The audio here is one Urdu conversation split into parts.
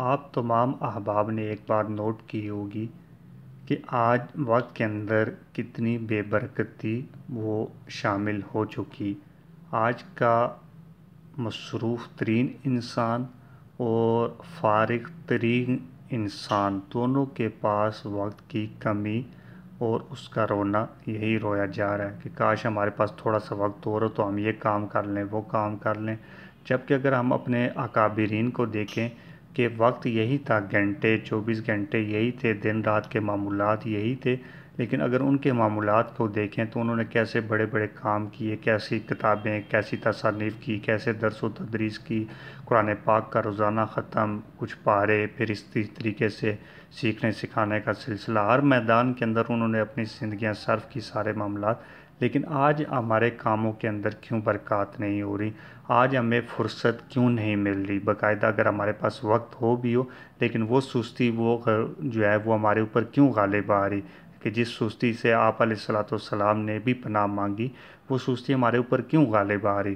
آپ تمام احباب نے ایک بات نوٹ کی ہوگی کہ آج وقت کے اندر کتنی بے برکتی وہ شامل ہو چکی۔ آج کا مصروف ترین انسان اور فارغ ترین انسان دونوں کے پاس وقت کی کمی اور اس کا رونا یہی رویا جا رہا ہے کہ کاش ہمارے پاس تھوڑا سا وقت اور ہو تو ہم یہ کام کر لیں وہ کام کر لیں، جبکہ اگر ہم اپنے اکابرین کو دیکھیں کہ وقت یہی تھا، گھنٹے 24 گھنٹے یہی تھے، دن رات کے معمولات یہی تھے، لیکن اگر ان کے معمولات کو دیکھیں تو انہوں نے کیسے بڑے بڑے کام کیے، کیسی کتابیں، کیسی تصانیف کی، کیسے درس و تدریس کی، قرآن پاک کا روزانہ ختم، کچھ پارے، پھر اس طریقے سے سیکھنے سکھانے کا سلسلہ، ہر میدان کے اندر انہوں نے اپنی زندگیاں صرف کی، سارے معاملات۔ لیکن آج ہمارے کاموں کے اندر کیوں برکات نہیں ہو رہی؟ آج ہمیں فرصت کیوں نہیں مل رہی؟ باقاعدہ اگر ہمارے پاس وقت ہو بھی ہو لیکن وہ سستی وہ جو ہے وہ ہمارے اوپر کیوں غالب آ رہی کہ جس سستی سے آپ علیہ الصلوۃ والسلام نے بھی پناہ مانگی، وہ سستی ہمارے اوپر کیوں غالب آ رہی؟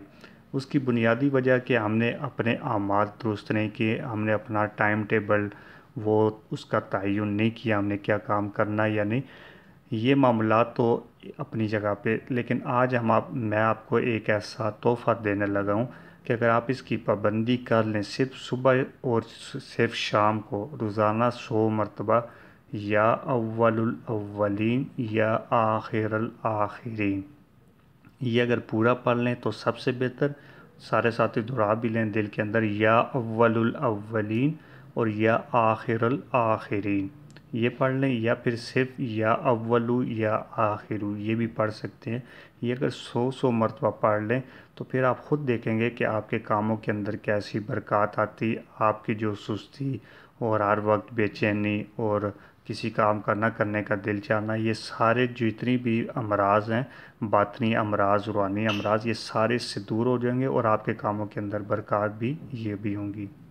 اس کی بنیادی وجہ کہ ہم نے اپنے اعمال درست نہیں کیے، ہم نے اپنا ٹائم ٹیبل وہ اس کا تعین نہیں کیا، ہم نے کیا کام کرنا یا نہیں۔ یہ معاملات تو اپنی جگہ پہ، لیکن آج میں آپ کو ایک ایسا تحفہ دینے لگا ہوں کہ اگر آپ اس کی پابندی کر لیں، صرف صبح اور صرف شام کو روزانہ 100 مرتبہ یا اول الاولین یا آخر الآخرین، یہ اگر پورا پڑھ لیں تو سب سے بہتر۔ سارے ساتھی دہرا بھی لیں دل کے اندر، یا اول الاولین اور یا آخر الآخرین، یہ پڑھ لیں، یا پھر صرف یا اولو یا آخرو یہ بھی پڑھ سکتے ہیں۔ یہ اگر 100 مرتبہ پڑھ لیں تو پھر آپ خود دیکھیں گے کہ آپ کے کاموں کے اندر کیسی برکات آتی، آپ کی جو سستی اور ہر وقت بے چینی اور کسی کام کا نہ کرنے کا دل چاہنا، یہ سارے جتنی بھی امراض ہیں، باطنی امراض، روحانی امراض، یہ سارے اس سے دور ہو جائیں گے اور آپ کے کاموں کے اندر برکات بھی یہ بھی ہوں گی۔